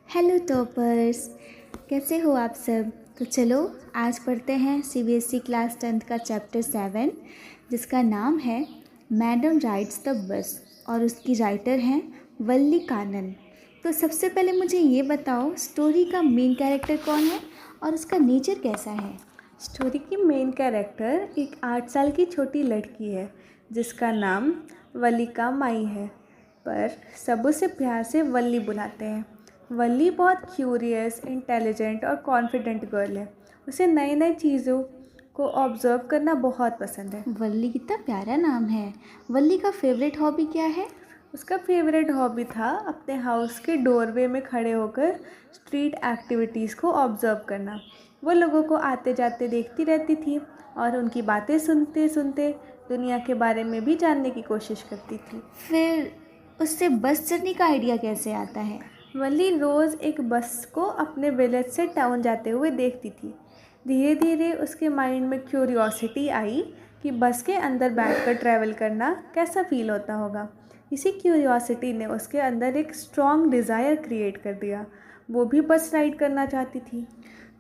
Hello toppers, कैसे हो आप सब। तो चलो आज पढ़ते हैं सीबीएसई क्लास 10th का चैप्टर 7 जिसका नाम है मैडम राइड्स द बस और उसकी राइटर हैं वल्ली कानन। तो सबसे पहले मुझे ये बताओ स्टोरी का मेन कैरेक्टर कौन है और उसका नेचर कैसा है। स्टोरी की मेन कैरेक्टर एक 8 साल की छोटी लड़की है जिसका नाम वल्लिका माई है, पर सब उसे प्यार से वल्ली बुलाते हैं। वल्ली बहुत क्यूरियस, इंटेलिजेंट और कॉन्फिडेंट गर्ल है। उसे नई नई चीज़ों को ऑब्जर्व करना बहुत पसंद है। वल्ली कितना प्यारा नाम है। वल्ली का फेवरेट हॉबी क्या है। उसका फेवरेट हॉबी था अपने हाउस के डोरवे में खड़े होकर स्ट्रीट एक्टिविटीज़ को ऑब्जर्व करना। वो लोगों को आते जाते देखती रहती थी और उनकी बातें सुनते सुनते दुनिया के बारे में भी जानने की कोशिश करती थी। फिर उससे बस चढ़ने का आइडिया कैसे आता है। वल्ली रोज़ एक बस को अपने विलेज से टाउन जाते हुए देखती थी। धीरे धीरे उसके माइंड में क्यूरियोसिटी आई कि बस के अंदर बैठकर ट्रैवल करना कैसा फील होता होगा। इसी क्यूरियोसिटी ने उसके अंदर एक स्ट्रॉन्ग डिज़ायर क्रिएट कर दिया। वो भी बस राइड करना चाहती थी।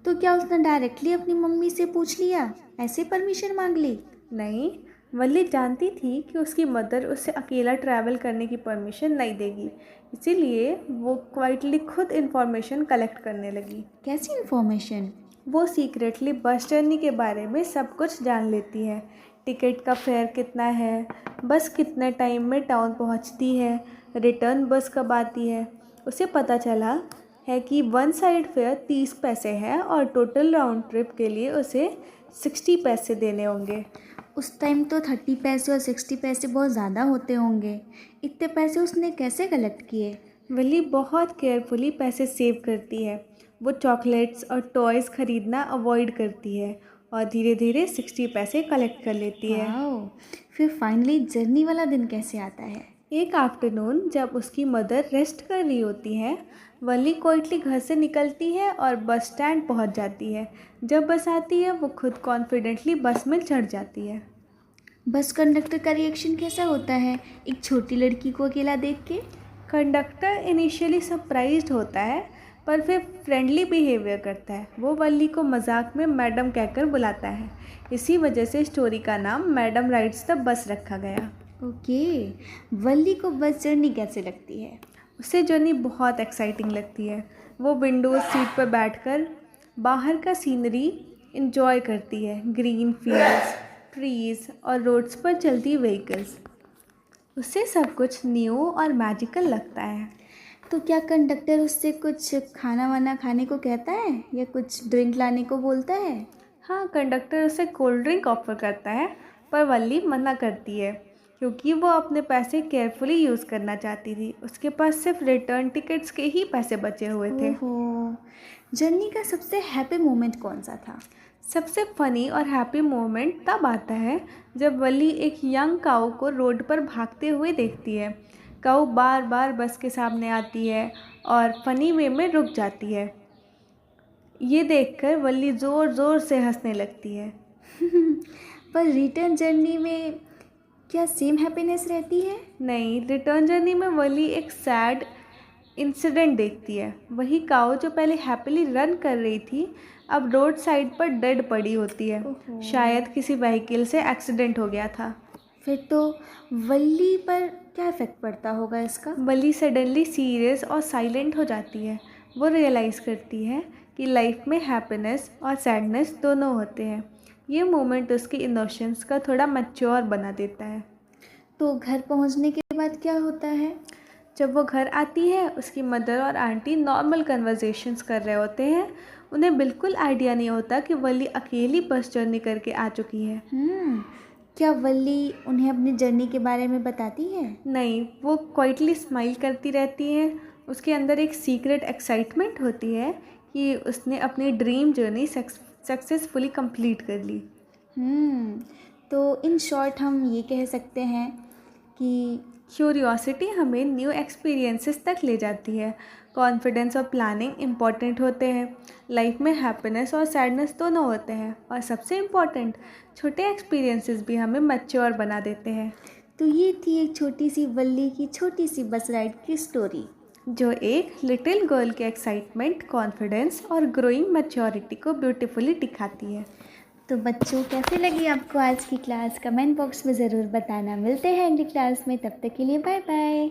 तो क्या उसने डायरेक्टली अपनी मम्मी से पूछ लिया, ऐसे परमिशन मांग ली। नहीं, वल्ली जानती थी कि उसकी मदर उसे अकेला ट्रैवल करने की परमिशन नहीं देगी, इसीलिए वो क्वाइटली खुद इन्फॉर्मेशन कलेक्ट करने लगी। कैसी इन्फॉर्मेशन। वो सीक्रेटली बस जर्नी के बारे में सब कुछ जान लेती है। टिकट का फेयर कितना है, बस कितने टाइम में टाउन पहुंचती है, रिटर्न बस कब आती है। उसे पता चला है कि वन साइड फेयर 30 पैसे है और टोटल राउंड ट्रिप के लिए उसे 60 पैसे देने होंगे। उस टाइम तो 30 पैसे और 60 पैसे बहुत ज़्यादा होते होंगे। इतने पैसे उसने कैसे कलेक्ट किए। वल्ली बहुत केयरफुली पैसे सेव करती है। वो चॉकलेट्स और टॉयज़ ख़रीदना अवॉइड करती है और धीरे धीरे 60 पैसे कलेक्ट कर लेती है। वाओ, फिर फाइनली जर्नी वाला दिन कैसे आता है। एक आफ्टरनून जब उसकी मदर रेस्ट कर रही होती है, वल्ली क्वाइटली घर से निकलती है और बस स्टैंड पहुंच जाती है। जब बस आती है वो खुद कॉन्फिडेंटली बस में चढ़ जाती है। बस कंडक्टर का रिएक्शन कैसा होता है एक छोटी लड़की को अकेला देख के। कंडक्टर इनिशियली सरप्राइज्ड होता है पर फिर फ्रेंडली बिहेवियर करता है। वो वल्ली को मजाक में मैडम कहकर बुलाता है। इसी वजह से स्टोरी का नाम मैडम राइड्स द बस रखा गया। ओके, वल्ली को बस जर्नी कैसे लगती है। उसे जर्नी बहुत एक्साइटिंग लगती है। वो विंडो सीट पर बैठकर बाहर का सीनरी इंजॉय करती है। ग्रीन फील्ड्स, ट्रीज़ और रोड्स पर चलती व्हीकल्स, उससे सब कुछ न्यू और मैजिकल लगता है। तो क्या कंडक्टर उससे कुछ खाना वाना खाने को कहता है या कुछ ड्रिंक लाने को बोलता है। हाँ, कंडक्टर उसे कोल्ड ड्रिंक ऑफर करता है पर वल्ली मना करती है क्योंकि वो अपने पैसे केयरफुली यूज़ करना चाहती थी। उसके पास सिर्फ रिटर्न टिकट्स के ही पैसे बचे हुए थे। ओहो, जर्नी का सबसे हैप्पी मोमेंट कौन सा था। सबसे फ़नी और हैप्पी मोमेंट तब आता है जब वल्ली एक यंग काऊ को रोड पर भागते हुए देखती है। काऊ बार बार बस के सामने आती है और फ़नी वे में रुक जाती है। ये देखकर वल्ली ज़ोर ज़ोर से हंसने लगती है। पर रिटर्न जर्नी में क्या सेम हैप्पीनेस रहती है। नहीं, रिटर्न जर्नी में वल्ली एक सैड इंसिडेंट देखती है। वही काऊ जो पहले हैप्पीली रन कर रही थी अब रोड साइड पर डेड पड़ी होती है। शायद किसी व्हीकल से एक्सीडेंट हो गया था। फिर तो वल्ली पर क्या इफ़ेक्ट पड़ता होगा इसका। वल्ली सडनली सीरियस और साइलेंट हो जाती है। वो रियलाइज़ करती है कि लाइफ में हैप्पीनेस और सैडनेस दोनों होते हैं। ये मोमेंट उसकी इमोशंस का थोड़ा मैच्योर बना देता है। तो घर पहुंचने के बाद क्या होता है। जब वो घर आती है उसकी मदर और आंटी नॉर्मल कन्वर्सेशंस कर रहे होते हैं। उन्हें बिल्कुल आइडिया नहीं होता कि वल्ली अकेली बस जर्नी करके आ चुकी है। क्या वल्ली उन्हें अपनी जर्नी के बारे में बताती है। नहीं, वो क्वाइटली स्माइल करती रहती है। उसके अंदर एक सीक्रेट एक्साइटमेंट होती है कि उसने अपनी ड्रीम जर्नी सक्सेसफुली कंप्लीट कर ली। तो इन शॉर्ट हम ये कह सकते हैं कि क्यूरियोसिटी हमें न्यू एक्सपीरियंसेस तक ले जाती है। कॉन्फिडेंस और प्लानिंग इम्पॉर्टेंट होते हैं। लाइफ में हैप्पीनेस और सैडनेस दोनों होते हैं और सबसे इम्पॉर्टेंट छोटे एक्सपीरियंसेस भी हमें मैच्योर बना देते हैं। तो ये थी एक छोटी सी वल्ली की छोटी सी बस राइड की स्टोरी। जो एक लिटिल गर्ल के एक्साइटमेंट, कॉन्फिडेंस और ग्रोइंग मैच्योरिटी को ब्यूटीफुली दिखाती है। तो बच्चों, कैसी लगी आपको आज की क्लास? कमेंट बॉक्स में ज़रूर बताना। मिलते हैं अगली क्लास में, तब तक के लिए बाय बाय।